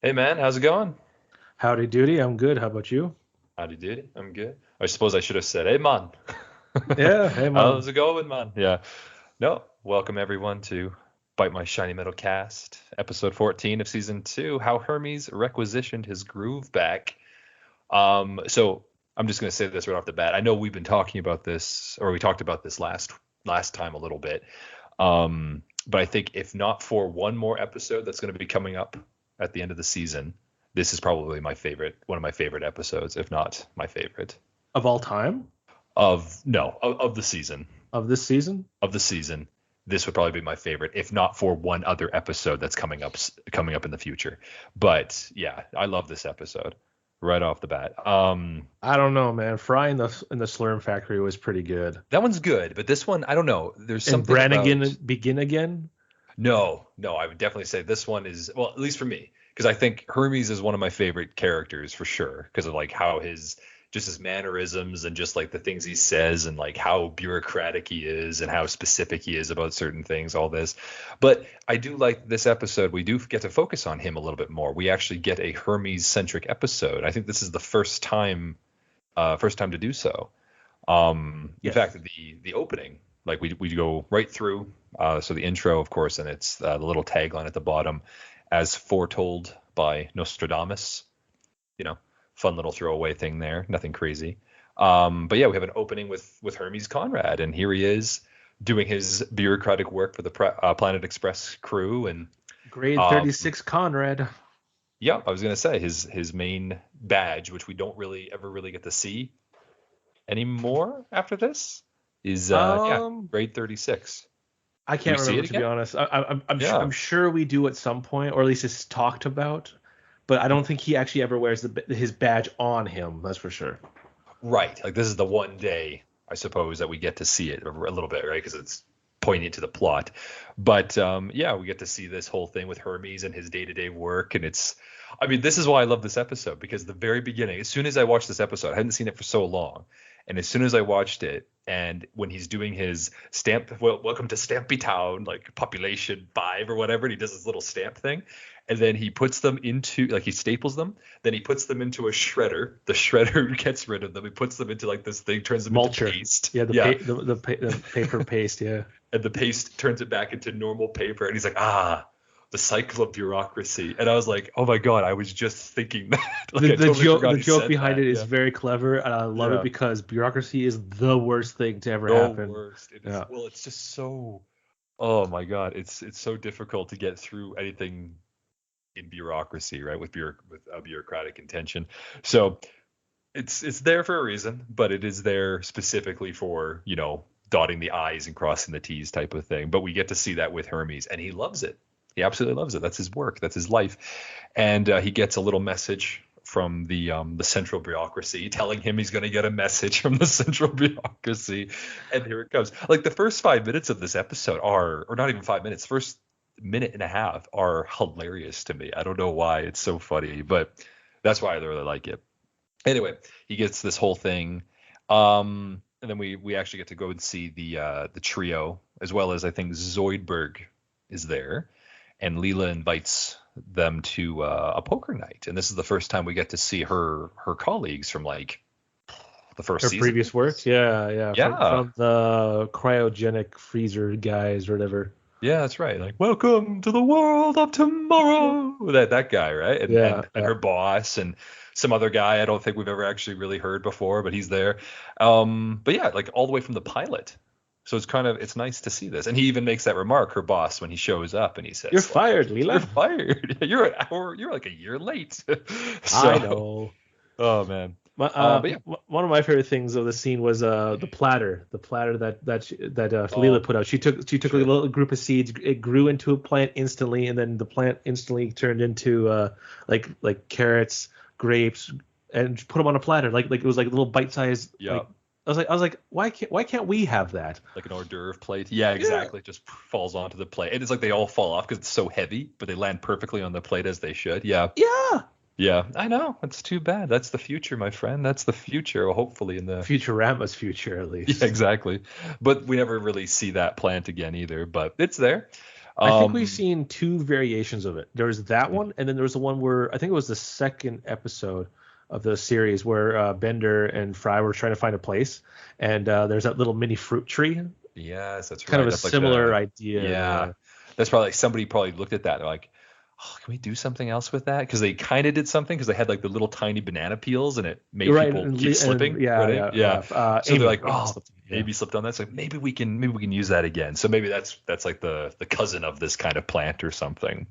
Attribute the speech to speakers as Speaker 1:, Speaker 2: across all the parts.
Speaker 1: Hey man, how's it going?
Speaker 2: Howdy doody, I'm good. How about you?
Speaker 1: Howdy doody, I'm good. I suppose I should have said, hey man.
Speaker 2: Yeah, hey man.
Speaker 1: How's it going, man? Yeah. No, welcome everyone to Bite My Shiny Metal Cast, episode 14 of season 2, How Hermes Requisitioned His Groove Back. So I'm just gonna say this right off the bat. I know we've been talking about this, or we talked about this last time a little bit. But I think if not for one more episode that's going to be coming up at the end of the season, this is probably one of my favorite episodes, if not my favorite
Speaker 2: Of all time
Speaker 1: of no of the season
Speaker 2: of this season?
Speaker 1: of the season. This would probably be my favorite, if not for one other episode that's coming up in the future. But yeah, I love this episode right off the bat.
Speaker 2: I don't know, man. Fry in the Slurm Factory was pretty good.
Speaker 1: That one's good, but this one, I don't know. There's
Speaker 2: And
Speaker 1: something about.
Speaker 2: Brannigan begin again.
Speaker 1: No, I would definitely say this one is, well, at least for me, because I think Hermes is one of my favorite characters for sure, because of like how his mannerisms and just like the things he says and like how bureaucratic he is and how specific he is about certain things, all this. But I do like this episode. We do get to focus on him a little bit more. We actually get a Hermes centric episode. I think this is the first time to do so. In
Speaker 2: Yes.
Speaker 1: fact, the opening, like we go right through. So the intro, of course, and it's the little tagline at the bottom, as foretold by Nostradamus. You know, fun little throwaway thing there. Nothing crazy. But yeah, we have an opening with Hermes Conrad, and here he is doing his bureaucratic work for the Planet Express crew, and
Speaker 2: Grade
Speaker 1: um,
Speaker 2: 36 Conrad.
Speaker 1: yeah, I was gonna say his main badge, which we don't really get to see anymore after this, is yeah,
Speaker 2: Um,
Speaker 1: grade 36.
Speaker 2: I
Speaker 1: Do we
Speaker 2: can't
Speaker 1: see
Speaker 2: remember
Speaker 1: it
Speaker 2: to be
Speaker 1: again?
Speaker 2: honest. I'm
Speaker 1: Yeah.
Speaker 2: sure we do at some point, or at least it's talked about. But I don't think he actually ever wears his badge on him. That's for sure.
Speaker 1: Right. Like this is the one day, I suppose, that we get to see it a little bit, right? Because it's poignant to the plot. But yeah, we get to see this whole thing with Hermes and his day-to-day work, and I mean, this is why I love this episode, because the very beginning, as soon as I watched this episode, I hadn't seen it for so long, and as soon as I watched it, and when he's doing his stamp, well, welcome to Stampy Town, like population 5 or whatever, and he does this little stamp thing, and then he puts them into, like, he staples them, then he puts them into a shredder. The shredder gets rid of them. He puts them into like this thing, turns them into
Speaker 2: Mulcher.
Speaker 1: paste.
Speaker 2: Yeah,
Speaker 1: Yeah,
Speaker 2: the paper paste. Yeah.
Speaker 1: and the paste turns it back into normal paper. And he's like, the cycle of bureaucracy. And I was like, oh my god, I was just thinking that. Like
Speaker 2: the
Speaker 1: I
Speaker 2: the
Speaker 1: totally
Speaker 2: joke
Speaker 1: forgot
Speaker 2: the
Speaker 1: he
Speaker 2: joke
Speaker 1: said
Speaker 2: behind
Speaker 1: that.
Speaker 2: it is
Speaker 1: Yeah,
Speaker 2: very clever, and I love it
Speaker 1: yeah.
Speaker 2: because bureaucracy is the worst thing to ever
Speaker 1: The
Speaker 2: happen.
Speaker 1: worst. It is.
Speaker 2: Yeah.
Speaker 1: Well, it's just so. Oh my god, it's so difficult to get through anything in bureaucracy, right? With a bureaucratic intention. So it's there for a reason, but it is there specifically for, dotting the I's and crossing the T's type of thing. But we get to see that with Hermes, and he loves it. He absolutely loves it. That's his work. That's his life. And he gets a little message from the central bureaucracy telling him he's going to get a message from the central bureaucracy. And here it comes. Like the first 5 minutes of this episode are, or not even 5 minutes, first minute and a half are hilarious to me. I don't know why it's so funny, but that's why I really like it. Anyway, he gets this whole thing. And then we actually get to go and see the trio, as well as I think Zoidberg is there, and Leela invites them to a poker night, and this is the first time we get to see her colleagues from like the first
Speaker 2: Her
Speaker 1: season.
Speaker 2: previous work, yeah, yeah, from
Speaker 1: Yeah,
Speaker 2: from the cryogenic freezer guys or whatever.
Speaker 1: yeah, that's right. Like, welcome to the world of tomorrow. That guy, right? And
Speaker 2: Yeah,
Speaker 1: and and
Speaker 2: yeah.
Speaker 1: her boss and some other guy I don't think we've ever actually really heard before, but he's there. But yeah, like all the way from the pilot. So it's nice to see this. And he even makes that remark, her boss, when he shows up, and he
Speaker 2: You're
Speaker 1: says like,
Speaker 2: fired,
Speaker 1: "You're
Speaker 2: Leela.
Speaker 1: fired. You're an hour. You're like a year late."
Speaker 2: I
Speaker 1: So,
Speaker 2: know.
Speaker 1: oh man. But yeah.
Speaker 2: One of my favorite things of the scene was the platter that Leela
Speaker 1: Oh,
Speaker 2: put out. She took a
Speaker 1: sure.
Speaker 2: little group of seeds. It grew into a plant instantly, and then the plant instantly turned into like carrots, grapes, and put them on a platter. Like it was like a little bite sized.
Speaker 1: Yeah.
Speaker 2: Like I was like, why can't we have that?
Speaker 1: Like an hors d'oeuvre plate. Yeah,
Speaker 2: Yeah.
Speaker 1: exactly. It just falls onto the plate. And it's like they all fall off because it's so heavy, but they land perfectly on the plate as they should. Yeah.
Speaker 2: Yeah.
Speaker 1: Yeah. I know. It's too bad. That's the future, my friend. That's the future. Well, hopefully in the.
Speaker 2: Futurama's future at
Speaker 1: Yeah,
Speaker 2: least.
Speaker 1: exactly. But we never really see that plant again either, but it's there.
Speaker 2: I think we've
Speaker 1: Um,
Speaker 2: seen two variations of it. There was that one, and then there was the one where I think it was the second episode of the series where Bender and Fry were trying to find a place, and there's that little mini fruit tree.
Speaker 1: yes, that's
Speaker 2: Kind of
Speaker 1: right.
Speaker 2: a
Speaker 1: That's like
Speaker 2: similar
Speaker 1: the
Speaker 2: idea.
Speaker 1: yeah.
Speaker 2: Yeah.
Speaker 1: That's probably like somebody probably looked at that. And they're like, oh, can we do something else with that? Because they kind of did something because they had like the little tiny banana peels and it made
Speaker 2: You're right,
Speaker 1: people keep
Speaker 2: and
Speaker 1: slipping,
Speaker 2: yeah,
Speaker 1: right?
Speaker 2: yeah,
Speaker 1: Yeah.
Speaker 2: yeah.
Speaker 1: So they're like,
Speaker 2: Amy
Speaker 1: oh,
Speaker 2: slipped. Yeah.
Speaker 1: maybe slipped on that. So maybe we can use that again. So maybe that's like the cousin of this kind of plant or something.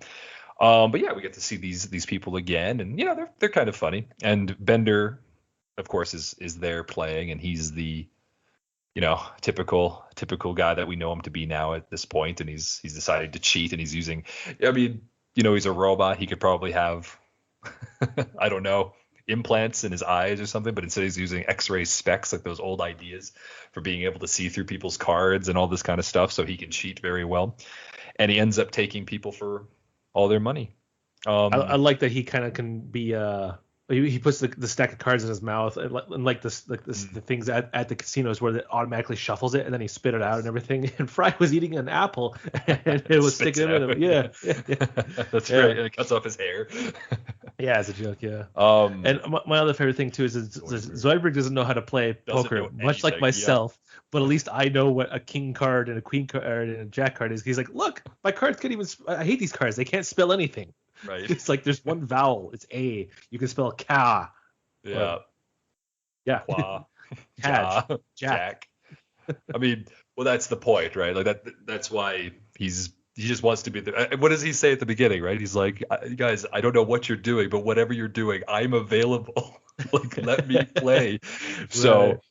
Speaker 1: But yeah, we get to see these people again, and they're kind of funny. And Bender, of course, is there playing, and he's the typical guy that we know him to be now at this point, and he's decided to cheat, and he's using, I mean, he's a robot. He could probably have, I don't know, implants in his eyes or something, but instead he's using X-ray specs, like those old ideas for being able to see through people's cards and all this kind of stuff, so he can cheat very well. And he ends up taking people for all their money.
Speaker 2: I like that he kind of can be he puts the stack of cards in his mouth and like this the things at the casinos where it automatically shuffles it and then he spit it out and everything. And Fry was eating an apple and it was
Speaker 1: Spits
Speaker 2: sticking
Speaker 1: it
Speaker 2: in
Speaker 1: out.
Speaker 2: him. Yeah, yeah,
Speaker 1: That's
Speaker 2: yeah.
Speaker 1: right. And it cuts off his hair.
Speaker 2: Yeah, as a joke. Yeah.
Speaker 1: um
Speaker 2: And my other favorite thing too is Zoidberg doesn't know how to play
Speaker 1: doesn't
Speaker 2: poker,
Speaker 1: know
Speaker 2: much like
Speaker 1: anything. Yeah.
Speaker 2: myself. But at least I know what a king card and a queen card and a jack card is. He's like, look, my cards can't even. I hate these cards. They can't spell anything.
Speaker 1: Right.
Speaker 2: It's like there's one vowel. It's A. You can spell ka.
Speaker 1: Yeah.
Speaker 2: Yeah.
Speaker 1: Qua.
Speaker 2: Cadge.
Speaker 1: Ja.
Speaker 2: Jack.
Speaker 1: I mean, well, that's the point, right? Like that's why he just wants to be there. What does he say at the beginning, right? He's like, guys, I don't know what you're doing, but whatever you're doing, I'm available. Like, let me play. So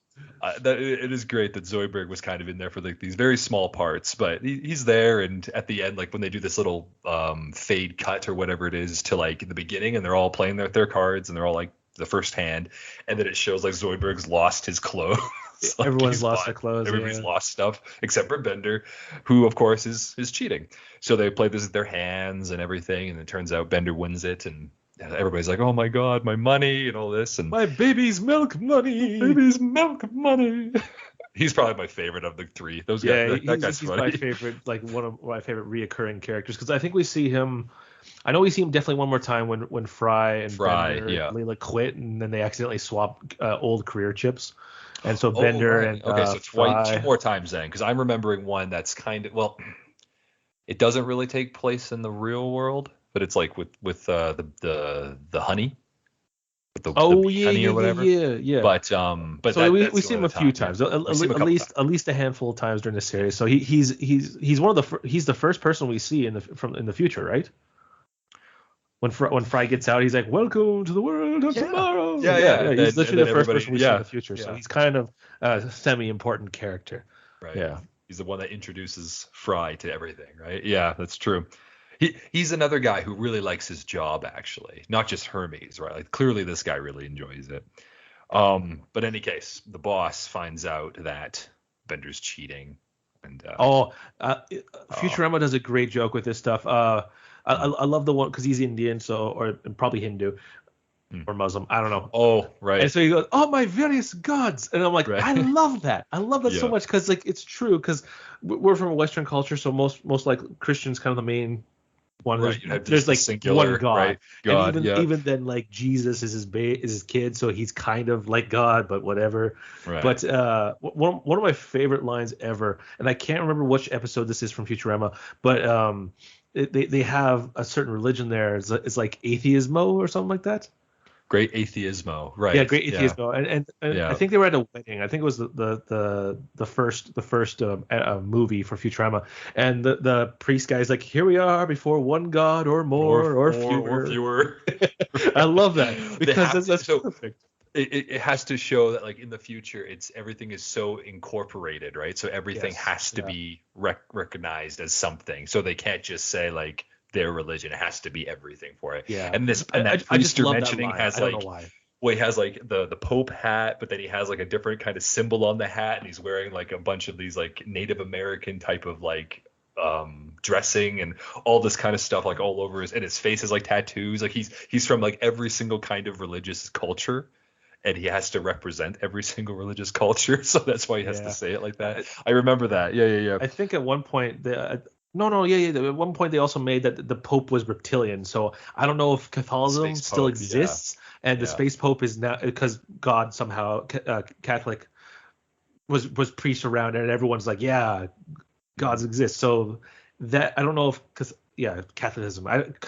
Speaker 1: it is great that Zoidberg was kind of in there for like these very small parts, but he's there. And at the end, like when they do this little fade cut or whatever it is to like the beginning, and they're all playing their cards, and they're all like the first hand, and then it shows like Zoidberg's lost his clothes. Like
Speaker 2: Everyone's lost their clothes.
Speaker 1: Everybody's
Speaker 2: Yeah.
Speaker 1: lost stuff except for Bender, who of course is cheating. So they play this with their hands and everything, and it turns out Bender wins it, and everybody's like, "Oh my God, my money!" and all this, and
Speaker 2: My baby's milk money.
Speaker 1: baby's milk money. He's probably my favorite of the three. Those
Speaker 2: Yeah,
Speaker 1: guys, that guy's
Speaker 2: he's
Speaker 1: funny.
Speaker 2: my favorite, like one of my favorite reoccurring characters because I think we see him. I know we see him definitely one more time when Fry and Bender
Speaker 1: yeah.
Speaker 2: and Leela quit and then they accidentally swap old career chips, and so
Speaker 1: Oh,
Speaker 2: Bender
Speaker 1: right.
Speaker 2: and
Speaker 1: Okay, so
Speaker 2: Fry.
Speaker 1: two more times then, because I'm remembering one that's kind of, well, it doesn't really take place in the real world, but it's like with the honey, with the
Speaker 2: Oh
Speaker 1: bee
Speaker 2: yeah,
Speaker 1: honey
Speaker 2: yeah,
Speaker 1: or
Speaker 2: yeah,
Speaker 1: whatever.
Speaker 2: yeah, yeah.
Speaker 1: But
Speaker 2: So we
Speaker 1: that's the
Speaker 2: see him
Speaker 1: only
Speaker 2: a few
Speaker 1: time, yeah.
Speaker 2: times, at,
Speaker 1: We see him a
Speaker 2: at
Speaker 1: couple
Speaker 2: least
Speaker 1: times.
Speaker 2: at least a handful of times during the series. So he's one of the he's the first person we see in the future, right? When Fry gets out, he's like, "Welcome to the world of tomorrow."
Speaker 1: Yeah.
Speaker 2: He's literally the first
Speaker 1: Everybody,
Speaker 2: person we see in the future, so
Speaker 1: yeah.
Speaker 2: he's kind of a semi-important character.
Speaker 1: Right.
Speaker 2: Yeah.
Speaker 1: He's the one that introduces Fry to everything, right? Yeah, that's true. He's another guy who really likes his job, actually, not just Hermes, right? Like clearly this guy really enjoys it. But in any case, the boss finds out that Bender's cheating, and
Speaker 2: Futurama does a great joke with this stuff. I love the one because he's Indian, and probably Hindu or Muslim. I don't know.
Speaker 1: oh, right,
Speaker 2: And so he goes, "Oh, my various gods," and I'm like,
Speaker 1: Right.
Speaker 2: I love that. I love that so
Speaker 1: Yeah.
Speaker 2: much because like it's true because we're from a Western culture, so most like Christians kind of the main one.
Speaker 1: Right, you have
Speaker 2: There's
Speaker 1: just
Speaker 2: like
Speaker 1: the singular,
Speaker 2: one God,
Speaker 1: right? God,
Speaker 2: and
Speaker 1: yeah.
Speaker 2: even then like Jesus is his kid, so he's kind of like God, but whatever.
Speaker 1: Right.
Speaker 2: But one of my favorite lines ever, and I can't remember which episode this is from Futurama, but they have a certain religion there. It's like atheismo or something like that.
Speaker 1: Great atheismo, right?
Speaker 2: Yeah, great atheismo, and
Speaker 1: Yeah.
Speaker 2: I think they were at a wedding. I think it was the first movie for Futurama, and the priest guy is like, "Here we are before one god or more or fewer." I love that because that's
Speaker 1: so
Speaker 2: perfect.
Speaker 1: it has to show that like in the future everything is so incorporated, right? So everything
Speaker 2: Yes,
Speaker 1: has to
Speaker 2: yeah.
Speaker 1: be recognized as something. So they can't just say like their religion. It has to be everything for it.
Speaker 2: Yeah,
Speaker 1: And that
Speaker 2: I
Speaker 1: priest
Speaker 2: just
Speaker 1: you're
Speaker 2: love that
Speaker 1: mentioning
Speaker 2: line.
Speaker 1: has
Speaker 2: I don't
Speaker 1: like
Speaker 2: know why.
Speaker 1: well, he has like the Pope hat, but then he has like a different kind of symbol on the hat, and he's wearing like a bunch of these like Native American type of like dressing and all this kind of stuff like all over his face is like tattoos. Like he's from like every single kind of religious culture, and he has to represent every single religious culture, so that's why he has to say it like that. I remember that. Yeah.
Speaker 2: I think at one point No, yeah. At one point, they also made that the Pope was reptilian. So I don't know if Catholicism
Speaker 1: Space
Speaker 2: still
Speaker 1: Pope, yeah,
Speaker 2: exists, and the
Speaker 1: yeah.
Speaker 2: space Pope is now because God somehow Catholic was preached around, and everyone's like, yeah,
Speaker 1: Mhm.
Speaker 2: gods exist. So that I don't know if Catholicism, right?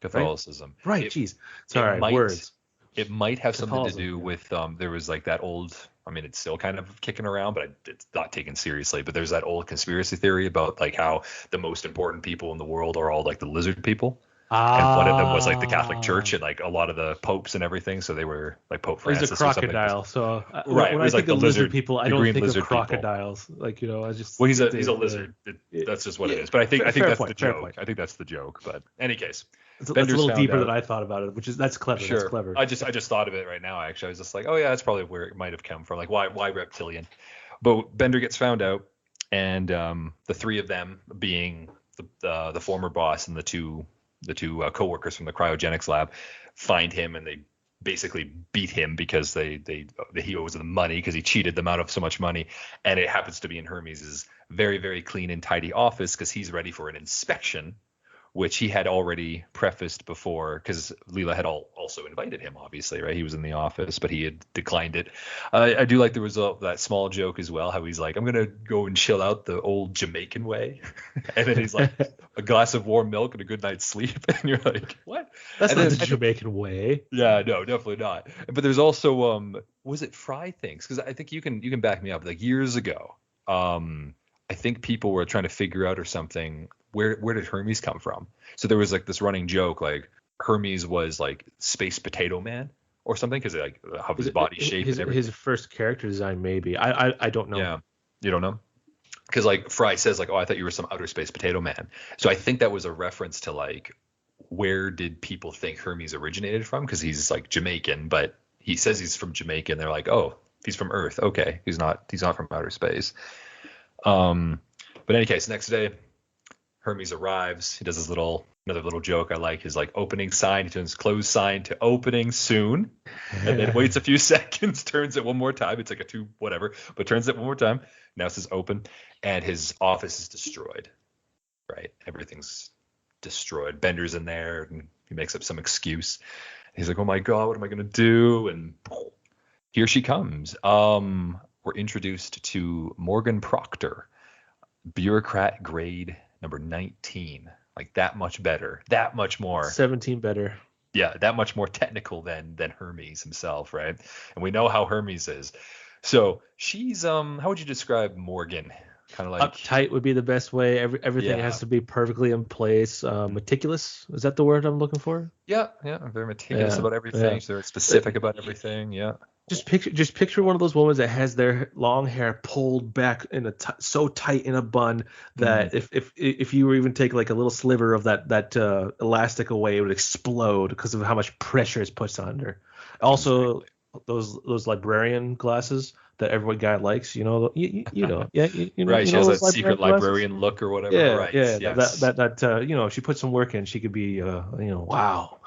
Speaker 1: Catholicism.
Speaker 2: Right.
Speaker 1: It
Speaker 2: Jeez.
Speaker 1: it
Speaker 2: Sorry,
Speaker 1: might
Speaker 2: words.
Speaker 1: it might have something to
Speaker 2: Catholicism.
Speaker 1: do
Speaker 2: Yeah.
Speaker 1: with there was like that old, I mean it's still kind of kicking around, but it's not taken seriously, but there's that old conspiracy theory about like how the most important people in the world are all like the lizard people, and one of them was like the Catholic Church
Speaker 2: Ah.
Speaker 1: and like a lot of the popes and everything, so they were like Pope
Speaker 2: He's a
Speaker 1: Francis or something.
Speaker 2: crocodile. So
Speaker 1: Right, it
Speaker 2: when I
Speaker 1: was like
Speaker 2: think
Speaker 1: the
Speaker 2: of lizard
Speaker 1: lizard,
Speaker 2: people, I
Speaker 1: the
Speaker 2: don't
Speaker 1: green
Speaker 2: think of
Speaker 1: lizard people.
Speaker 2: crocodiles. Like, I just
Speaker 1: Well,
Speaker 2: think
Speaker 1: he's a
Speaker 2: they
Speaker 1: lizard.
Speaker 2: yeah,
Speaker 1: That's just what it
Speaker 2: yeah.
Speaker 1: is. But I think
Speaker 2: Fair
Speaker 1: that's the
Speaker 2: point. Fair
Speaker 1: joke.
Speaker 2: point.
Speaker 1: I think that's the joke. But any case,
Speaker 2: That's a
Speaker 1: Bender's
Speaker 2: little
Speaker 1: found
Speaker 2: deeper than
Speaker 1: out.
Speaker 2: I thought about it, that's clever. That's
Speaker 1: Sure.
Speaker 2: clever.
Speaker 1: I just thought of it right now. Actually, I was just like, oh yeah, that's probably where it might have come from. Like why reptilian? But Bender gets found out, and the three of them, being the former boss and the two coworkers from the cryogenics lab, find him and they basically beat him because he owes them money because he cheated them out of so much money, and it happens to be in Hermes's very very clean and tidy office because he's ready for an inspection, which he had already prefaced before because Leela had also invited him, obviously, right? He was in the office, but he had declined it. I do like the result, that small joke as well, how he's like, I'm going to go and chill out the old Jamaican way. And then he's like, a glass of warm milk and a good night's sleep. And you're like, what?
Speaker 2: That's
Speaker 1: And
Speaker 2: not
Speaker 1: then,
Speaker 2: the Jamaican way.
Speaker 1: yeah, no, definitely not. But there's also, was it Fry Thinks? Because I think you can back me up. Like years ago, I think people were trying to figure out or something, where did Hermes come from? So there was like this running joke, like Hermes was like Space Potato Man or something, because like of
Speaker 2: Is
Speaker 1: his
Speaker 2: it
Speaker 1: body shape and
Speaker 2: his
Speaker 1: everything.
Speaker 2: first character design? Maybe I don't know.
Speaker 1: Yeah, you don't know? Because like Fry says like, oh, I thought you were some outer space potato man. So I think that was a reference to like, where did people think Hermes originated from? Because he's like Jamaican, but he says he's from Jamaica, and they're like, oh, he's from Earth. Okay, he's not from outer space. Um, but in any case, next day Hermes arrives. He does another little joke I like. His like opening sign. He turns closed sign to opening soon, and then waits a few seconds, turns it one more time. It's like a two whatever, but turns it one more time. Now it says open, and his office is destroyed. Right, everything's destroyed. Bender's in there, and he makes up some excuse. He's like, "Oh my god, what am I gonna do?" And here she comes. We're introduced to Morgan Proctor, bureaucrat grade number 19, like that much better, that much more,
Speaker 2: 17 better.
Speaker 1: yeah, that much more technical than Hermes himself, right? And we know how Hermes is. So she's how would you describe Morgan? Kind of like,
Speaker 2: Uptight would be the best way. Everything
Speaker 1: yeah,
Speaker 2: has to be perfectly in place. Meticulous, is that the word I'm looking for?
Speaker 1: yeah, very meticulous
Speaker 2: Yeah,
Speaker 1: about
Speaker 2: yeah.
Speaker 1: everything. She's very
Speaker 2: Uh,
Speaker 1: specific about everything. Yeah.
Speaker 2: just picture one of those women that has their long hair pulled back so tight in a bun
Speaker 1: Mm,
Speaker 2: that if you were even take like a little sliver of that elastic away, it would explode because of how much pressure is put on her. Also,
Speaker 1: exactly.
Speaker 2: those librarian glasses that every guy likes, yeah,
Speaker 1: Right. She has
Speaker 2: those
Speaker 1: that secret
Speaker 2: librarian glasses.
Speaker 1: librarian look or whatever.
Speaker 2: Yeah,
Speaker 1: Right.
Speaker 2: yeah,
Speaker 1: Yes.
Speaker 2: if she put some work in, she could be, wow,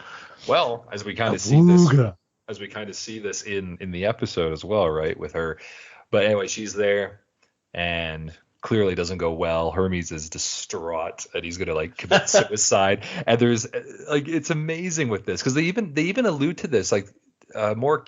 Speaker 1: Well,
Speaker 2: a booga.
Speaker 1: as we kind of see this in the episode as well, right, with her. But anyway, she's there and clearly doesn't go well. Hermes is distraught that he's gonna like commit suicide, and there's like, it's amazing with this because they even allude to this, like more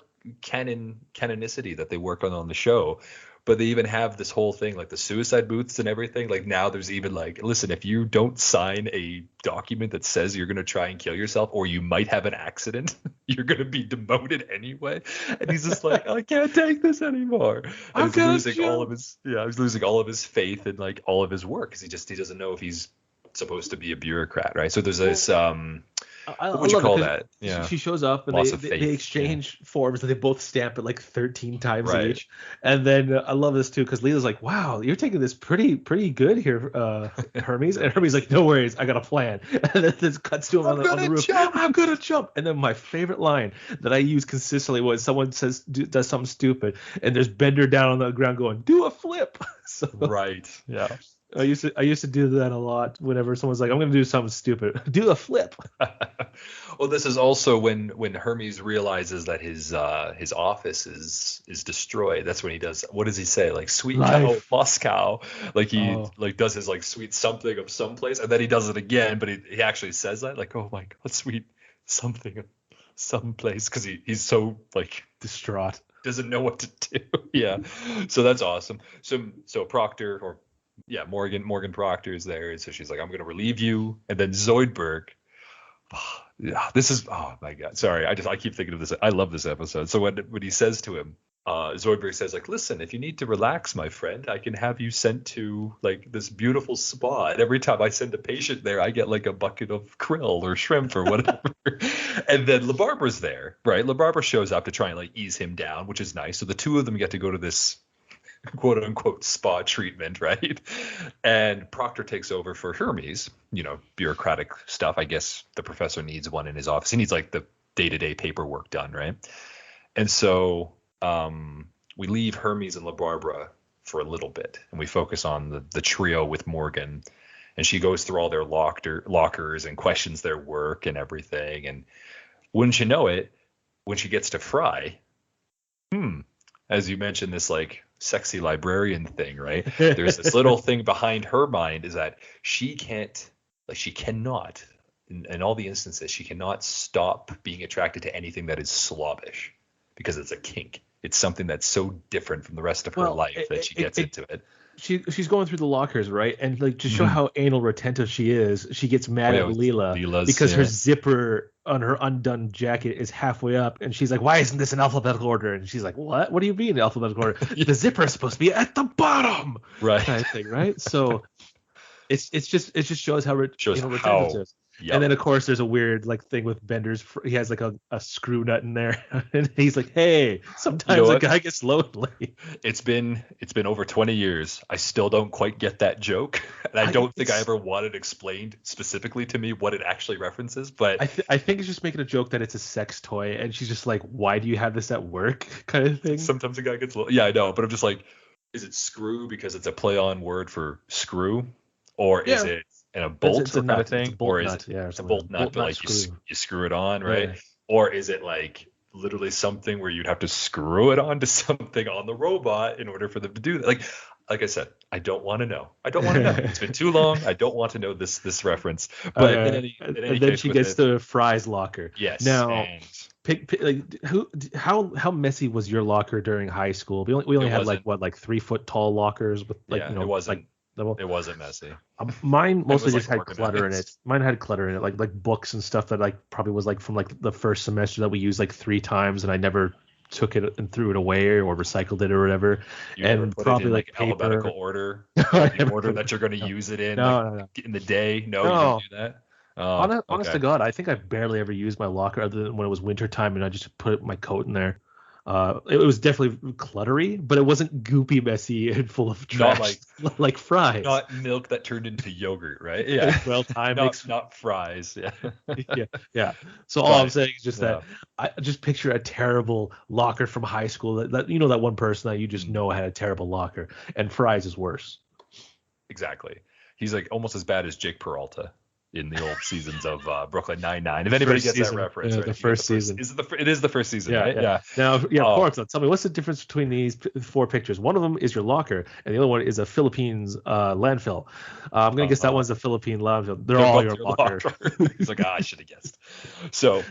Speaker 1: canonicity that they work on the show. But they even have this whole thing like the suicide booths and everything. Like now there's even like, listen, if you don't sign a document that says you're going to try and kill yourself or you might have an accident, you're going to be demoted anyway. And he's just like, I can't take this anymore. And
Speaker 2: I'm
Speaker 1: he's
Speaker 2: gonna
Speaker 1: losing all of
Speaker 2: jump.
Speaker 1: his, yeah, he's losing all of his faith in like all of his work because he doesn't know if he's supposed to be a bureaucrat, right? So there's
Speaker 2: Well,
Speaker 1: this
Speaker 2: I
Speaker 1: what would you
Speaker 2: love it
Speaker 1: call
Speaker 2: because
Speaker 1: that? Yeah.
Speaker 2: she shows up and
Speaker 1: Loss
Speaker 2: they,
Speaker 1: of
Speaker 2: they, they
Speaker 1: faith. Yeah.
Speaker 2: exchange forms that they both stamp it like 13 times
Speaker 1: Right.
Speaker 2: each. And then I love this too because Leela's like, wow, you're taking this pretty good here, Hermes. And Hermes like, no worries, I got a plan. And then this cuts to him
Speaker 1: I'm
Speaker 2: on the
Speaker 1: gonna
Speaker 2: roof.
Speaker 1: jump.
Speaker 2: I'm gonna jump. And then my favorite line that I use consistently when someone does something stupid and there's Bender down on the ground going, do a flip. So
Speaker 1: Right. Yeah.
Speaker 2: I used to do that a lot whenever someone's like, I'm gonna do something stupid. Do a flip.
Speaker 1: Well, this is also when Hermes realizes that his office is destroyed. That's when he does. What does he say? Like sweet cow
Speaker 2: Life.
Speaker 1: Moscow. Like he
Speaker 2: Oh,
Speaker 1: like does his like sweet something of someplace, and then he does it again. But he actually says that like, oh my god, sweet something of someplace, because he's so like
Speaker 2: distraught.
Speaker 1: doesn't know what to do. Yeah. So that's awesome. So Proctor, or yeah, Morgan Proctor is there. So she's like, I'm gonna relieve you. And then Zoidberg. Yeah, this is, oh my god. Sorry. I keep thinking of this. I love this episode. So when he says to him, Zoidberg says like, listen, if you need to relax, my friend, I can have you sent to like this beautiful spa. And every time I send a patient there, I get like a bucket of krill or shrimp or whatever. And then LaBarbera's there, right? LaBarbera shows up to try and like ease him down, which is nice. So the two of them get to go to this quote unquote spa treatment, right? And Proctor takes over for Hermes, bureaucratic stuff. I guess the professor needs one in his office. He needs like the day-to-day paperwork done, right? And so we leave Hermes and LaBarbera for a little bit, and we focus on the trio with Morgan. And she goes through all their lockers and questions their work and everything. And wouldn't you know it, when she gets to Fry, as you mentioned, this like sexy librarian thing, right? There's this little thing behind her mind, is that she cannot, in all the instances, she cannot stop being attracted to anything that is slobbish, because it's a kink. It's something that's so different from the rest of her life that she gets into it.
Speaker 2: She's going through the lockers, right? And like to show how anal retentive she is, she gets mad at Leela because her zipper on her undone jacket is halfway up, and she's like, "Why isn't this in alphabetical order?" And she's like, "What? What do you mean in alphabetical order? The zipper is supposed to be at the bottom."
Speaker 1: Right.
Speaker 2: Kind of thing, right? So it just shows how retentive it is. Yep. And then of course there's a weird like thing with Bender's. He has like a screw nut in there, and he's like, "Hey, sometimes a guy gets lonely."
Speaker 1: It's been over 20 years. I still don't quite get that joke, and I don't think I ever wanted explained specifically to me what it actually references. But
Speaker 2: I think it's just making a joke that it's a sex toy, and she's just like, "Why do you have this at work?" kind of thing.
Speaker 1: Sometimes a guy gets lonely. Yeah, I know, but I'm just like, is it screw because it's a play on word for screw, or is it and a bolt
Speaker 2: it's a
Speaker 1: kind of thing,
Speaker 2: it's a bolt
Speaker 1: or is
Speaker 2: nut,
Speaker 1: it's a bolt nut, but like you screw it on, right?
Speaker 2: Yeah.
Speaker 1: Or is it like literally something where you'd have to screw it onto something on the robot in order for them to do that? Like I said, I don't want to know. It's been too long. I don't want to know this reference. But in any
Speaker 2: and then she gets to Fry's locker.
Speaker 1: Yes.
Speaker 2: Now, how messy was your locker during high school? We only had like 3 foot tall lockers with
Speaker 1: it wasn't. It wasn't messy.
Speaker 2: Mine mostly just had clutter in it. Mine had clutter in it, like books and stuff that like probably was like from like the first semester that we used like 3 times, and I never took it and threw it away or recycled it or whatever.
Speaker 1: And probably like paper. Alphabetical order, the order that you're going to use it in, in the day. No, you don't do that.
Speaker 2: Honest to God, I think I barely ever used my locker other than when it was wintertime and I just put my coat in there. It was definitely cluttery, but it wasn't goopy, messy, and full of trash like Fries.
Speaker 1: Not milk that turned into yogurt, right? Yeah.
Speaker 2: Well, time
Speaker 1: not Fries. Yeah.
Speaker 2: yeah. So all I'm saying is just that I just picture a terrible locker from high school. That that one person that you just know had a terrible locker, and Fries is worse.
Speaker 1: Exactly. He's like almost as bad as Jake Peralta in the old seasons of Brooklyn Nine-Nine. If anybody gets that reference, right?
Speaker 2: The first season.
Speaker 1: It is the first season, right?
Speaker 2: Yeah. Now, Peralta, tell me, what's the difference between these 4 pictures? One of them is your locker, and the other one is a Philippines landfill. I'm going to guess that one's a Philippine landfill. They're all your locker.
Speaker 1: He's like, I should have guessed. So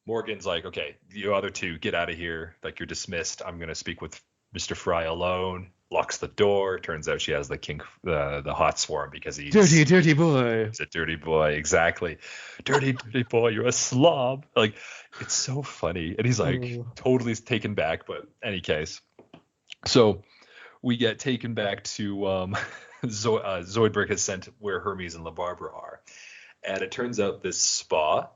Speaker 1: Morgan's like, okay, you other two, get out of here. Like, you're dismissed. I'm going to speak with Mr. Fry alone. Locks the door. Turns out she has the kink, the hot swarm, because he's
Speaker 2: dirty boy.
Speaker 1: He's a dirty boy, exactly. Dirty boy, you're a slob. Like, it's so funny, and he's like totally taken back. But any case, so we get taken back to Zoidberg has sent where Hermes and LaBarbera are, and it turns out this spa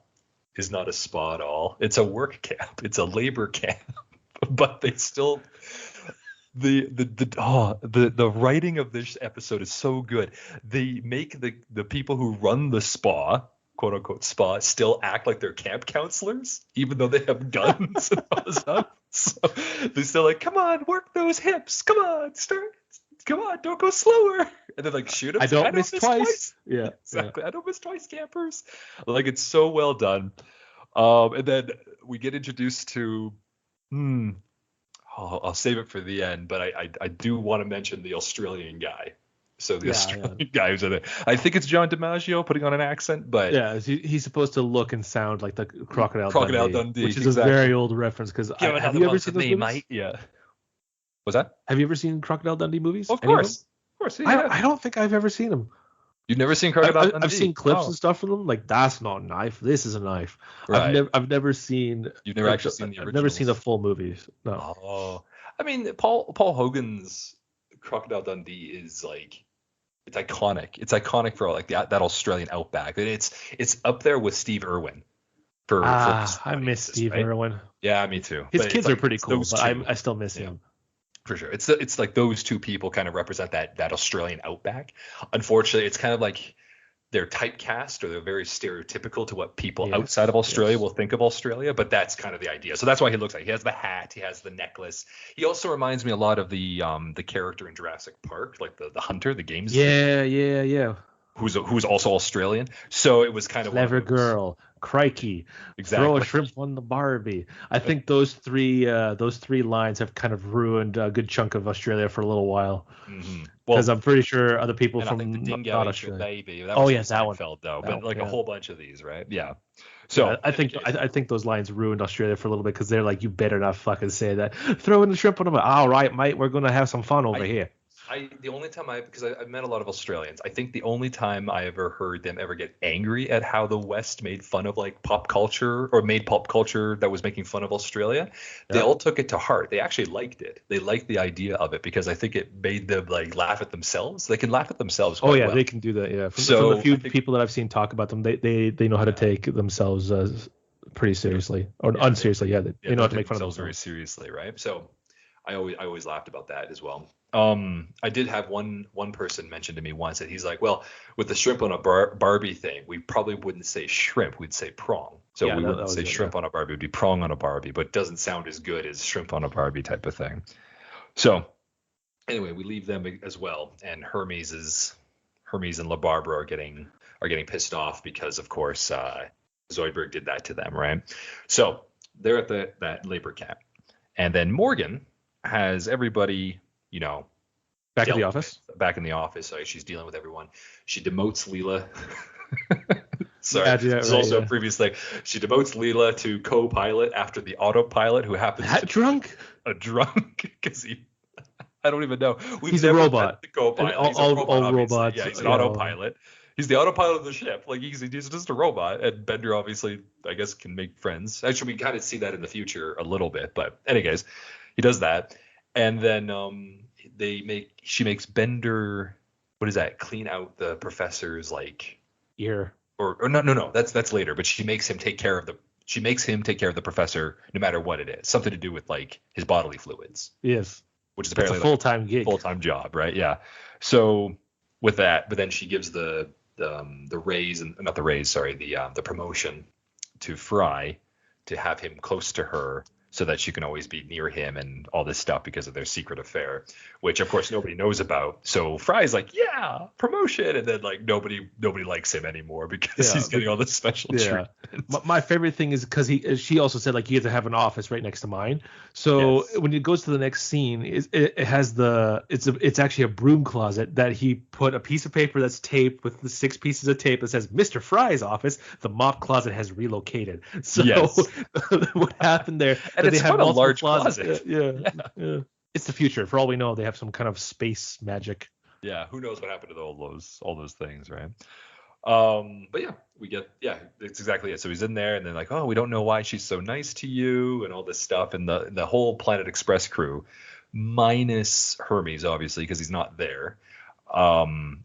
Speaker 1: is not a spa at all. It's a work camp. It's a labor camp, but they still. The writing of this episode is so good. They make the people who run the spa, quote unquote spa, still act like they're camp counselors, even though they have guns and all this stuff. So they're still like, come on, work those hips. Come on, start come on, don't go slower. And then like shoot him.
Speaker 2: I don't miss twice. Yeah,
Speaker 1: exactly. I don't miss twice, campers. Like it's so well done. And then we get introduced to. I'll save it for the end, but I do want to mention the Australian guy. So the Australian guy who's in it. I think it's John DiMaggio putting on an accent, but
Speaker 2: yeah, he's supposed to look and sound like the Crocodile Dundee, which is
Speaker 1: exactly.
Speaker 2: a very old reference. Because have you ever seen those movies?
Speaker 1: Mate? Yeah. What's that?
Speaker 2: Have you ever seen Crocodile Dundee movies?
Speaker 1: Of course. Yeah.
Speaker 2: I don't think I've ever seen them.
Speaker 1: You've never seen Crocodile Dundee?
Speaker 2: I've seen clips and stuff from them. Like, that's not a knife. This is a knife.
Speaker 1: Right.
Speaker 2: I've never seen.
Speaker 1: You've never actually seen the original.
Speaker 2: I've never seen the full movies. No.
Speaker 1: Oh. I mean, Paul Hogan's Crocodile Dundee is like, it's iconic. It's iconic for like that Australian outback. It's up there with Steve Irwin.
Speaker 2: I miss Steve Irwin.
Speaker 1: Yeah, me too.
Speaker 2: His kids are pretty cool, but I still miss him.
Speaker 1: For sure. It's like those two people kind of represent that Australian outback. Unfortunately, it's kind of like they're typecast, or they're very stereotypical to what people outside of Australia will think of Australia, but that's kind of the idea. So that's why he looks like he has the hat, he has the necklace. He also reminds me a lot of the character in Jurassic Park, like the hunter, the games.
Speaker 2: Yeah.
Speaker 1: Who's also Australian. So it was kind of
Speaker 2: clever girl. Crikey. Exactly. Throw a shrimp on the Barbie. I think those three lines have kind of ruined a good chunk of Australia for a little while.
Speaker 1: Mm-hmm.
Speaker 2: Because I'm pretty sure other people from
Speaker 1: not Australia. Baby.
Speaker 2: That was that one.
Speaker 1: Though, but like a whole bunch of these, right? Yeah. So
Speaker 2: I think those lines ruined Australia for a little bit, because they're like, you better not fucking say that. Throw in the shrimp on the Barbie. All right, mate, we're gonna have some fun over here.
Speaker 1: The only time because I've met a lot of Australians, I think the only time I ever heard them ever get angry at how the West made fun of like pop culture, or made pop culture that was making fun of Australia, they all took it to heart. They actually liked it. They liked the idea of it, because I think it made them like laugh at themselves. They can laugh at themselves quite well.
Speaker 2: They can do that. Yeah. From the few people that I've seen talk about them, they know how to take themselves pretty seriously, or unseriously. Yeah, they know how to make fun of themselves
Speaker 1: very seriously, right? So I always laughed about that as well. I did have one person mention to me once that he's like, well, with the shrimp on a Barbie thing, we probably wouldn't say shrimp, we'd say prong. So we wouldn't say shrimp on a Barbie, it would be prong on a Barbie, but it doesn't sound as good as shrimp on a Barbie type of thing. So anyway, we leave them as well, and Hermes and La Barbara are getting pissed off because, of course, Zoidberg did that to them, right? So they're at that labor camp, and then Morgan has everybody,
Speaker 2: back in the office.
Speaker 1: Back in the office. So she's dealing with everyone. She demotes Leela. Sorry, this is also a previous thing. She demotes Leela to co-pilot after the autopilot, who happens to
Speaker 2: drunk.
Speaker 1: A drunk, because I don't even know.
Speaker 2: He's a robot.
Speaker 1: The co-pilot.
Speaker 2: He's a robot, all robots.
Speaker 1: Yeah, he's an autopilot. He's the autopilot of the ship. Like he's just a robot. And Bender obviously, I guess, can make friends. Actually, we kind of see that in the future a little bit. But anyways, he does that, and then she makes Bender, what is that? Clean out the professor's like
Speaker 2: ear.
Speaker 1: Or no. That's later. But she makes him take care of the professor no matter what it is. Something to do with like his bodily fluids.
Speaker 2: Yes.
Speaker 1: Which is apparently
Speaker 2: a full-time gig.
Speaker 1: Full-time job, right? Yeah. So with that, but then she gives the raise, and not the raise, sorry, the promotion to Fry to have him close to her, so that she can always be near him and all this stuff because of their secret affair, which of course nobody knows about. So Fry's like, yeah, promotion, and then like nobody likes him anymore because he's getting all this special treatment.
Speaker 2: My favorite thing is because she also said like you have to have an office right next to mine. So when it goes to the next scene, it has it's actually a broom closet that he put a piece of paper that's taped with the 6 pieces of tape that says Mr. Fry's office. The mop closet has relocated. So what happened there?
Speaker 1: And it's quite a large closet.
Speaker 2: Yeah. It's the future. For all we know, they have some kind of space magic.
Speaker 1: Yeah, who knows what happened to all those things, right? But it's exactly it. So he's in there, and then like, oh, we don't know why she's so nice to you, and all this stuff, and the whole Planet Express crew, minus Hermes, obviously, because he's not there,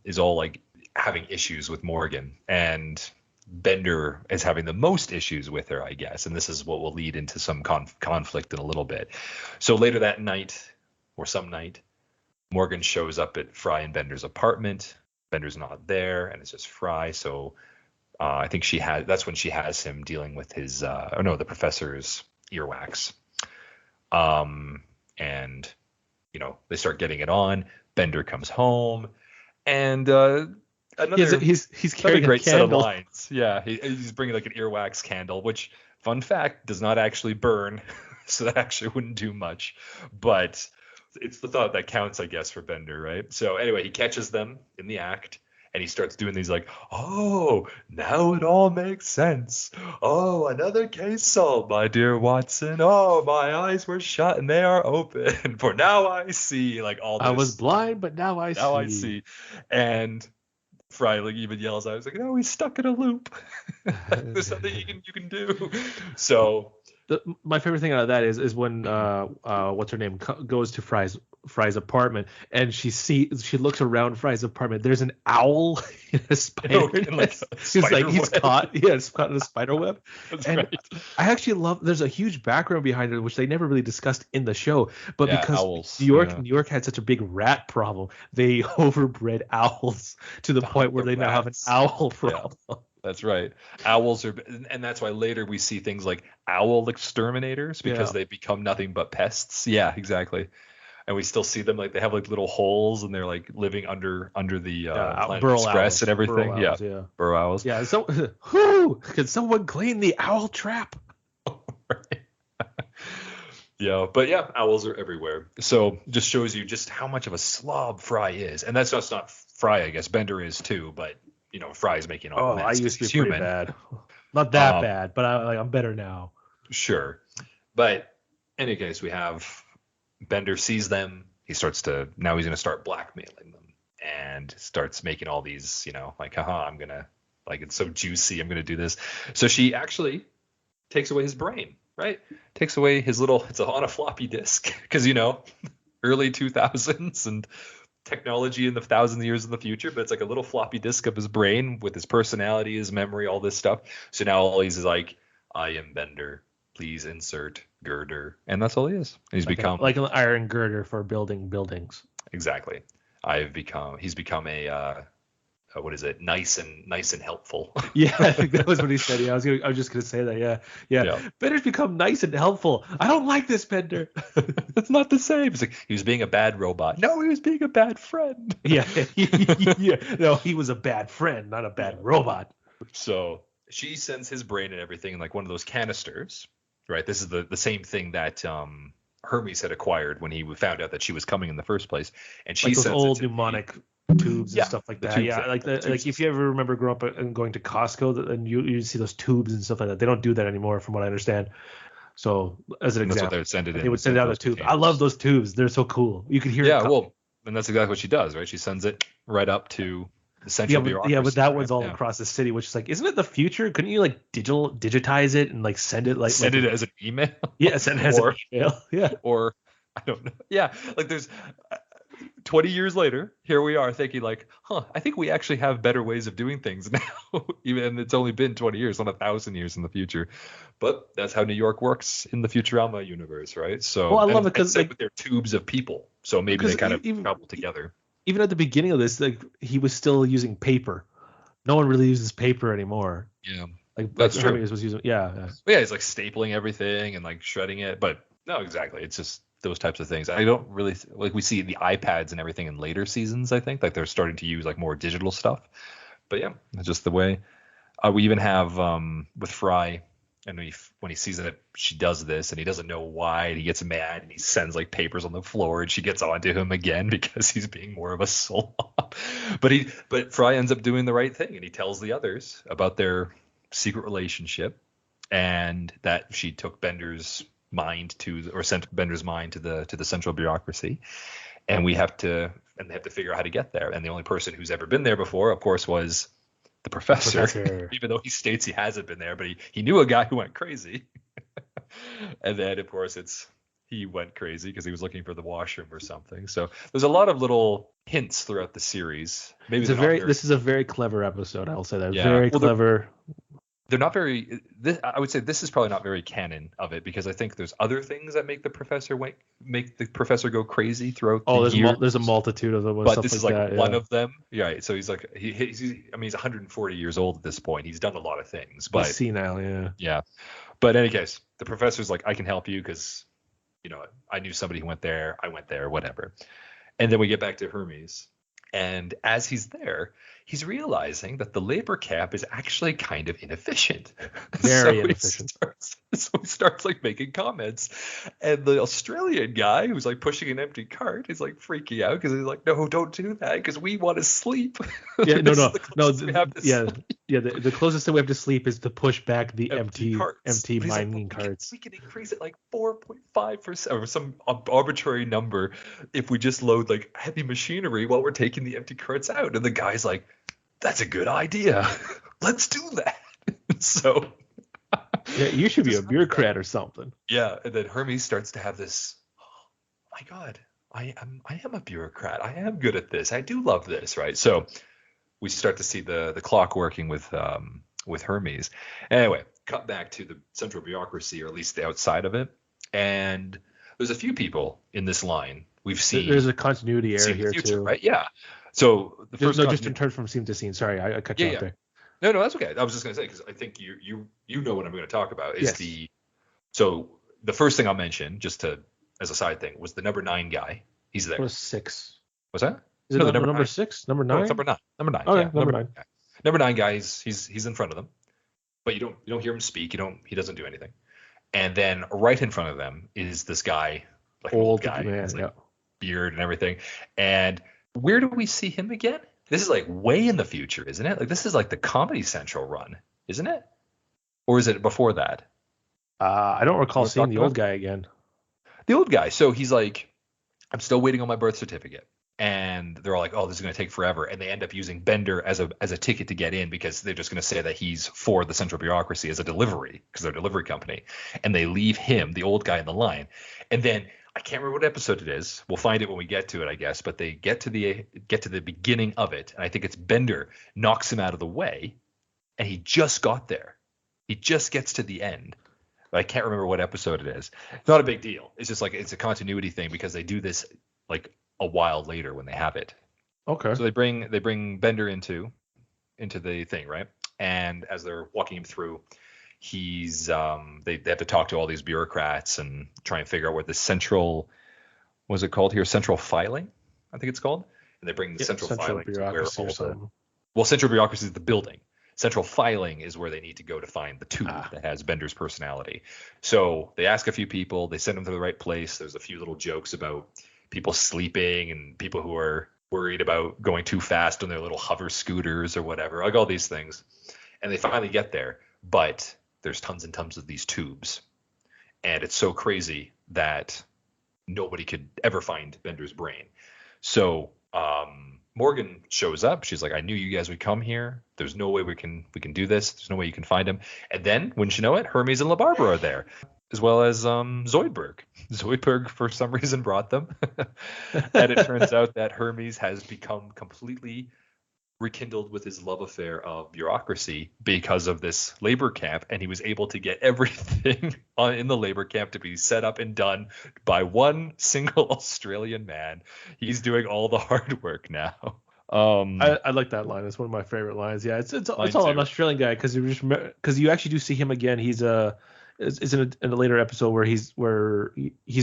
Speaker 1: is all like having issues with Morgan, and Bender is having the most issues with her, I guess, and this is what will lead into some conflict in a little bit. So later that night, or some night, Morgan shows up at Fry and Bender's apartment. Bender's not there, and it's just Fry. So I think that's when she has him dealing with his the professor's earwax. And they start getting it on. Bender comes home, and
Speaker 2: he's carrying
Speaker 1: another great
Speaker 2: a
Speaker 1: set of
Speaker 2: candle.
Speaker 1: lines. Yeah, he's bringing like an earwax candle, which, fun fact, does not actually burn, so that actually wouldn't do much. But it's the thought that counts, I guess, for Bender, right? So anyway, he catches them in the act, and he starts doing these like, oh, now it all makes sense. Oh, another case solved, my dear Watson. Oh, my eyes were shut and they are open, for now I see. Like all this.
Speaker 2: I was blind, but now I
Speaker 1: see. And Fry like even yells, I was like, no, he's stuck in a loop. There's nothing you can do. So
Speaker 2: my favorite thing out of that is when what's her name goes to Fry's apartment, and she looks around Fry's apartment. There's an owl in a spider nest. He's caught in a spider web.
Speaker 1: That's
Speaker 2: and
Speaker 1: right.
Speaker 2: I actually love. There's a huge background behind it, which they never really discussed in the show. But because
Speaker 1: owls,
Speaker 2: New York had such a big rat problem, they overbred owls to the point where they now have an owl problem.
Speaker 1: Yeah. That's right. Owls are, and that's why later we see things like owl exterminators, because they become nothing but pests. Yeah, exactly. And we still see them, like they have like little holes, and they're like living under the Planet Express
Speaker 2: owls,
Speaker 1: and everything. Burrow owls.
Speaker 2: Yeah. So, can someone clean the owl trap?
Speaker 1: Right. Yeah, but yeah, owls are everywhere. So just shows you just how much of a slob Fry is, and that's just not Fry. I guess Bender is too, but Fry's making all the mess.
Speaker 2: I used to be pretty bad. Not that bad, but I'm better now.
Speaker 1: Sure. But in any case, we have Bender sees them. He's going to start blackmailing them, and starts making all these, like, haha, I'm going to, like, it's so juicy, I'm going to do this. So she actually takes away his brain, right? Takes away his it's on a floppy disk, because, early 2000s and technology in the thousands of years in the future, but it's like a little floppy disk of his brain with his personality, his memory, all this stuff. So now all he's like, I am Bender, please insert girder, and that's all he is. He's become
Speaker 2: like an iron girder for building buildings.
Speaker 1: Exactly. He's become a what is it? Nice and helpful.
Speaker 2: Yeah, I think that was what he said. Yeah, I was just gonna say that. Yeah. Bender's become nice and helpful. I don't like this, Bender.
Speaker 1: That's not the same. It's like he was being a bad robot. No, he was being a bad friend.
Speaker 2: Yeah. No, he was a bad friend, not a bad robot.
Speaker 1: So she sends his brain and everything in like one of those canisters, right? This is the same thing that Hermes had acquired when he found out that she was coming in the first place, and she
Speaker 2: like those
Speaker 1: sends
Speaker 2: old mnemonic tubes and stuff like that. Yeah, like if you ever remember growing up and going to Costco, and you see those tubes and stuff like that. They don't do that anymore, from what I understand. So as an example, they would send out a tube. I love those tubes. They're so cool. You can hear it.
Speaker 1: Yeah, well, and that's exactly what she does, right? She sends it right up to the central bureaucracy.
Speaker 2: Yeah, but that one's all across the city, which is like, isn't it the future? Couldn't you like digitize it and like send it
Speaker 1: it as an email?
Speaker 2: Yeah, send it as an email. Yeah.
Speaker 1: Or I don't know. Yeah, like there's 20 years later, here we are thinking like, I think we actually have better ways of doing things now. Even it's only been 20 years, not 1,000 years in the future. But that's how New York works in the Futurama universe, right? So
Speaker 2: I love it because
Speaker 1: with their tubes of people. So maybe they kind of cobble together.
Speaker 2: Even at the beginning of this, like he was still using paper. No one really uses paper anymore.
Speaker 1: Yeah,
Speaker 2: that's true. Was using, yeah,
Speaker 1: he's like stapling everything and like shredding it, but no, exactly. It's just those types of things. I don't really like. We see the iPads and everything in later seasons. I think like they're starting to use like more digital stuff. But yeah, it's just the way. We even have with Fry. And when he sees that she does this and he doesn't know why, and he gets mad and he sends like papers on the floor, and she gets onto him again because he's being more of a slob. But Fry ends up doing the right thing, and he tells the others about their secret relationship, and that she took Bender's mind sent Bender's mind to the central bureaucracy, and they have to figure out how to get there. And the only person who's ever been there before, of course, was the professor. Even though he states he hasn't been there, but he knew a guy who went crazy. And then of course he went crazy because he was looking for the washroom or something. So there's a lot of little hints throughout the series. Maybe
Speaker 2: this is a very clever episode. I'll say that. Yeah. Very clever.
Speaker 1: They're not very. I would say this is probably not very canon of it, because I think there's other things that make the professor go crazy throughout the years.
Speaker 2: There's a multitude of them.
Speaker 1: But this is like one of them. Yeah. Right. So he's like he's 140 years old at this point. He's done a lot of things. But
Speaker 2: he's senile. Yeah.
Speaker 1: Yeah. But in any case, the professor's like, I can help you because I knew somebody who went there. I went there. Whatever. And then we get back to Hermes. And as he's there, he's realizing that the labor camp is actually kind of inefficient.
Speaker 2: Very inefficient.
Speaker 1: So he starts like making comments. And the Australian guy who's like pushing an empty cart is like freaking out because he's like, no, don't do that because we want to sleep.
Speaker 2: Yeah, no.
Speaker 1: Sleep.
Speaker 2: The closest thing we have to sleep is to push back the empty mining
Speaker 1: like,
Speaker 2: carts.
Speaker 1: We can increase it like 4.5% or some arbitrary number if we just load like heavy machinery while we're taking the empty carts out. And the guy's like, that's a good idea. Let's do that. So
Speaker 2: yeah, you should be a bureaucrat or something.
Speaker 1: Yeah, and then Hermes starts to have this, oh my God, I am a bureaucrat. I am good at this. I do love this, right? So we start to see the clock working with Hermes. Anyway, cut back to the central bureaucracy, or at least the outside of it. And there's a few people in this line we've seen.
Speaker 2: There's a continuity error here
Speaker 1: future,
Speaker 2: too,
Speaker 1: right? Yeah. So the first
Speaker 2: just in terms from scene to scene. Sorry, I cut you off there.
Speaker 1: No, that's okay. I was just gonna say because I think you know what I'm going to talk about is So the first thing I'll mention, just as a side thing, was the number 9 guy. He's there.
Speaker 2: What was 6?
Speaker 1: What's that?
Speaker 2: Is it the number 6? Number 9?
Speaker 1: No, it's number 9. Number 9.
Speaker 2: Okay,
Speaker 1: yeah, number 9. Number 9 guy. He's in front of them, but you don't hear him speak. He doesn't do anything. And then right in front of them is this guy, like old guy,
Speaker 2: man,
Speaker 1: like beard and everything. And where do we see him again? This is like way in the future, isn't it? Like this is like the Comedy Central run, isn't it? Or is it before that?
Speaker 2: I don't recall seeing the old guy again.
Speaker 1: The old guy. So he's like, I'm still waiting on my birth certificate. And they're all like, oh, this is going to take forever. And they end up using Bender as a ticket to get in because they're just going to say that he's for the central bureaucracy as a delivery because they're a delivery company. And they leave him, the old guy, in the line. And then I can't remember what episode it is. We'll find it when we get to it, I guess. But they get to the beginning of it. And I think it's Bender knocks him out of the way. And he just got there. He just gets to the end. But I can't remember what episode it is. It's not a big deal. It's just like it's a continuity thing because they do this like a while later when they have it.
Speaker 2: Okay.
Speaker 1: So they bring Bender into the thing, right? And as they're walking him through, he's they have to talk to all these bureaucrats and try and figure out what the central, what is it called here? Central filing, I think it's called. And they bring the central filing to where all central bureaucracy is the building. Central filing is where they need to go to find the tube that has Bender's personality. So they ask a few people, they send them to the right place. There's a few little jokes about people sleeping and people who are worried about going too fast on their little hover scooters or whatever, like all these things. And they finally get there, but there's tons and tons of these tubes. And it's so crazy that nobody could ever find Bender's brain. So Morgan shows up. She's like, I knew you guys would come here. There's no way we can do this. There's no way you can find him. And then, wouldn't you know it, Hermes and LaBarbera are there, as well as Zoidberg. Zoidberg, for some reason, brought them. And it turns out that Hermes has become completely rekindled with his love affair of bureaucracy because of this labor camp, and he was able to get everything in the labor camp to be set up and done by one single Australian man. He's doing all the hard work now.
Speaker 2: I like that line. It's one of my favorite lines. Yeah, it's all an Australian guy because you actually do see him again. He's in a later episode where he's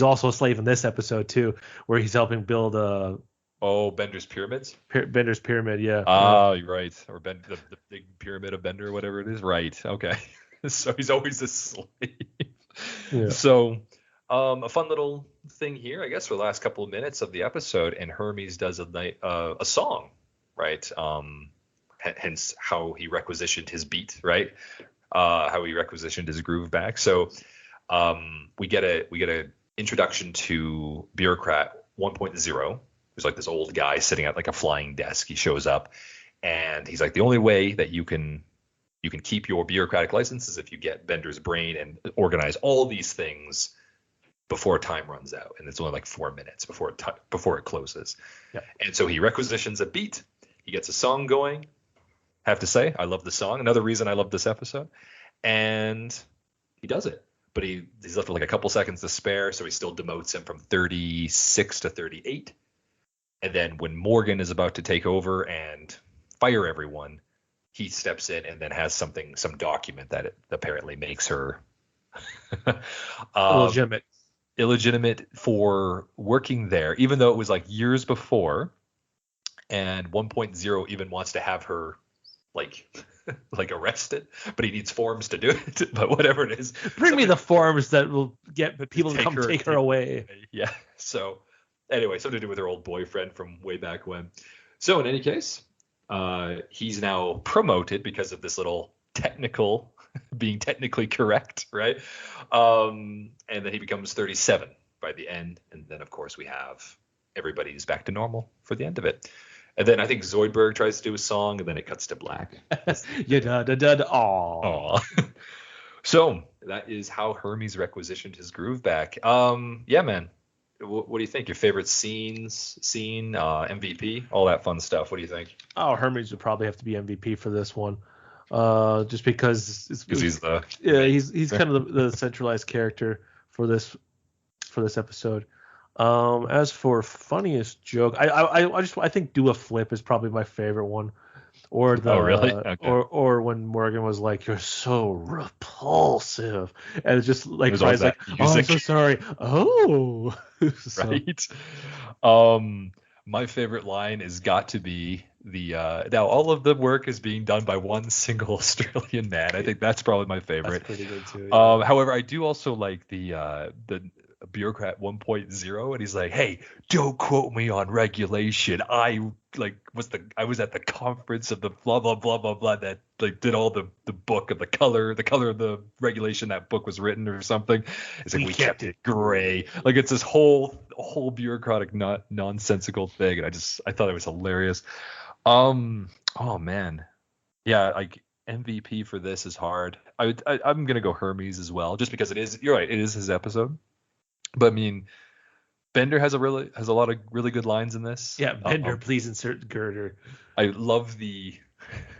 Speaker 2: also a slave in this episode too, where he's helping build
Speaker 1: Bender's pyramids?
Speaker 2: Bender's pyramid, yeah.
Speaker 1: You're right. Or the big pyramid of Bender or whatever it is. Right. Okay. So he's always a slave. Yeah. So a fun little thing here, I guess, for the last couple of minutes of the episode, and Hermes does a song, right? Hence how he requisitioned his beat, right? How he requisitioned his groove back. So we get a introduction to Bureaucrat 1.0. There's like this old guy sitting at like a flying desk. He shows up and he's like, the only way that you can keep your bureaucratic license is if you get Bender's brain and organize all these things before time runs out. And it's only like 4 minutes before it closes. Yeah. And so he requisitions a beat. He gets a song going. I have to say, I love the song. Another reason I love this episode. And he does it. But he's left with like a couple seconds to spare. So he still demotes him from 36 to 38. And then when Morgan is about to take over and fire everyone, he steps in and then has some document that it apparently makes her
Speaker 2: legitimate.
Speaker 1: illegitimate for working there, even though it was like years before. And 1.0 even wants to have her like like arrested, but he needs forms to do it. But whatever it is,
Speaker 2: bring me the forms that will get people to come take her away.
Speaker 1: Yeah. So anyway, something to do with her old boyfriend from way back when. So in any case, he's now promoted because of this little technical being technically correct, right? And then he becomes 37 by the end, and then of course we have everybody's back to normal for the end of it. And then I think Zoidberg tries to do a song, and then it cuts to black.
Speaker 2: Yeah, da da da. Aw.
Speaker 1: So that is how Hermes requisitioned his groove back. Yeah, man. What do you think? Your favorite scene, MVP, all that fun stuff. What do you think?
Speaker 2: Oh, Hermes would probably have to be MVP for this one. Just because
Speaker 1: he's
Speaker 2: he's kind of the centralized character for this episode. As for funniest joke, I think do a flip is probably my favorite one. Or the
Speaker 1: really? Okay.
Speaker 2: or when Morgan was like, "You're so repulsive," and it's just like cries like, "Oh, I'm so sorry." Oh,
Speaker 1: so. Right. My favorite line has got to be the now all of the work is being done by one single Australian man. I think that's probably my favorite.
Speaker 2: That's pretty good too. Yeah.
Speaker 1: However, I do also like the bureaucrat 1.0, and he's like, "Hey, don't quote me on regulation. I was at the conference of the blah blah blah blah blah that like did all the book of the color of the regulation that book was written or something." It's like we kept it gray. Like it's this whole bureaucratic nonsensical thing, and I thought it was hilarious. Oh man, yeah, like MVP for this is hard. I'm gonna go Hermes as well, just because you're right, it is his episode. But I mean, Bender has a lot of really good lines in this.
Speaker 2: Yeah, Bender, please insert girder.
Speaker 1: I love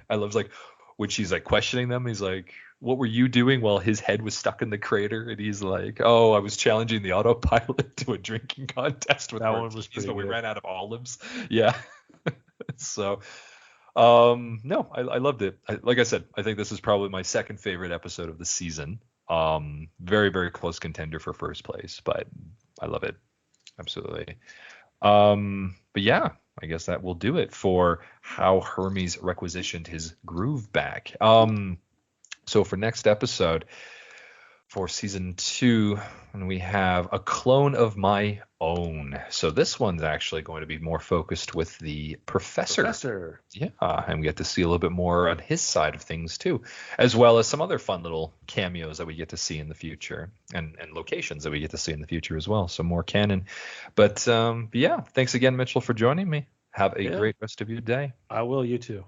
Speaker 1: like when she's like questioning them. He's like, "What were you doing while his head was stuck in the crater?" And he's like, "Oh, I was challenging the autopilot to a drinking contest with
Speaker 2: that one was pretty
Speaker 1: but
Speaker 2: good.
Speaker 1: We ran out of olives." Yeah. So, no, I loved it. Like I said, I think this is probably my second favorite episode of the season. Very, very close contender for first place, but I love it. Absolutely. But yeah, I guess that will do it for how Hermes requisitioned his groove back. So for next episode, for season 2, we have A Clone of My Own. So this one's actually going to be more focused with the professor. Yeah, and we get to see a little bit more on his side of things too, as well as some other fun little cameos that we get to see in the future, and locations that we get to see in the future as well. So more canon. But yeah, thanks again, Mitchell, for joining me. Have a great rest of your day.
Speaker 2: I will. You too.